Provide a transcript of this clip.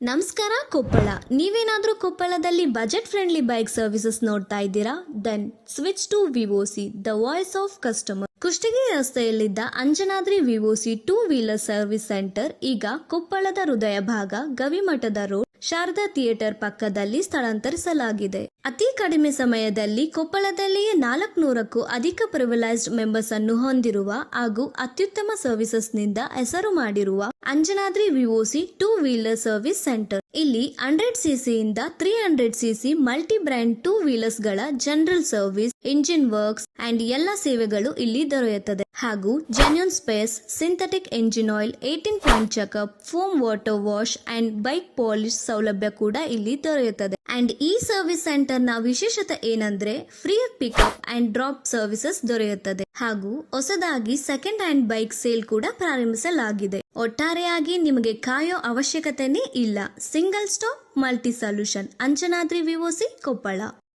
ನಮಸ್ಕಾರ ಕೊಪ್ಪಳ. ನೀವೇನಾದರೂ ಕೊಪ್ಪಳದಲ್ಲಿ ಬಜೆಟ್ ಫ್ರೆಂಡ್ಲಿ ಬೈಕ್ ಸರ್ವಿಸಸ್ ನೋಡ್ತಾ ಇದ್ದೀರಾ? ದೆನ್ ಸ್ವಿಚ್ ಟು ವಿವೋಸಿ, the voice of customer. Kushtagi ರಸ್ತೆಯಲ್ಲಿದ್ದ ಅಂಜನಾದ್ರಿ ವಿವೋಸಿ ಟೂ ವೀಲರ್ ಸರ್ವಿಸ್ ಸೆಂಟರ್ ಈಗ ಕೊಪ್ಪಳದ ಹೃದಯ ಭಾಗ ಗವಿಮಠದ ರೋಡ್ ಶಾರದಾ ಥಿಯೇಟರ್ ಪಕ್ಕದಲ್ಲಿ ಸ್ಥಳಾಂತರಿಸಲಾಗಿದೆ. ಅತಿ ಕಡಿಮೆ ಸಮಯದಲ್ಲಿ ಕೊಪ್ಪಳದಲ್ಲಿಯೇ 400ಕ್ಕೂ ಅಧಿಕ ಪ್ರಿವಿಲೈಸ್ಡ್ ಮೆಂಬರ್ಸ್ ಅನ್ನು ಹೊಂದಿರುವ ಹಾಗೂ ಅತ್ಯುತ್ತಮ ಸರ್ವಿಸಸ್ ನಿಂದ ಹೆಸರು ಮಾಡಿರುವ ಅಂಜನಾದ್ರಿ ವಿವೋಸಿ ಟೂ ವೀಲರ್ ಸರ್ವಿಸ್ ಸೆಂಟರ್. ಇಲ್ಲಿ 100cc ಇಂದ 300cc multi brand two wheelers ಗಳ general service, engine works and ಎಲ್ಲ ಸೇವೆಗಳು ಇಲ್ಲಿ ದೊರೆಯುತ್ತದೆ. ಹಾಗೂ genuine spares, synthetic engine oil, 18 point checkup, foam water wash and bike polish ಸೌಲಭ್ಯ ಕೂಡ ಇಲ್ಲಿ ದೊರೆಯುತ್ತದೆ. ಅಂಡ್ ಈ ಸರ್ವಿಸ್ ಸೆಂಟರ್ ನ ವಿಶೇಷತೆ ಏನಂದ್ರೆ free pickup and drop services ದೊರೆಯುತ್ತದೆ. ಹಾಗೂ ಹೊಸದಾಗಿ ಸೆಕೆಂಡ್ ಹ್ಯಾಂಡ್ ಬೈಕ್ ಸೇಲ್ ಕೂಡ ಪ್ರಾರಂಭಿಸಲಾಗಿದೆ. ಒಟ್ಟಾರೆಯಾಗಿ ನಿಮಗೆ ಕಾಯೋ ಅವಶ್ಯಕತೆನೇ ಇಲ್ಲ. Single stop multi solution. Anjanadri ವಿವೋಸಿ ಕೊಪ್ಪಳ.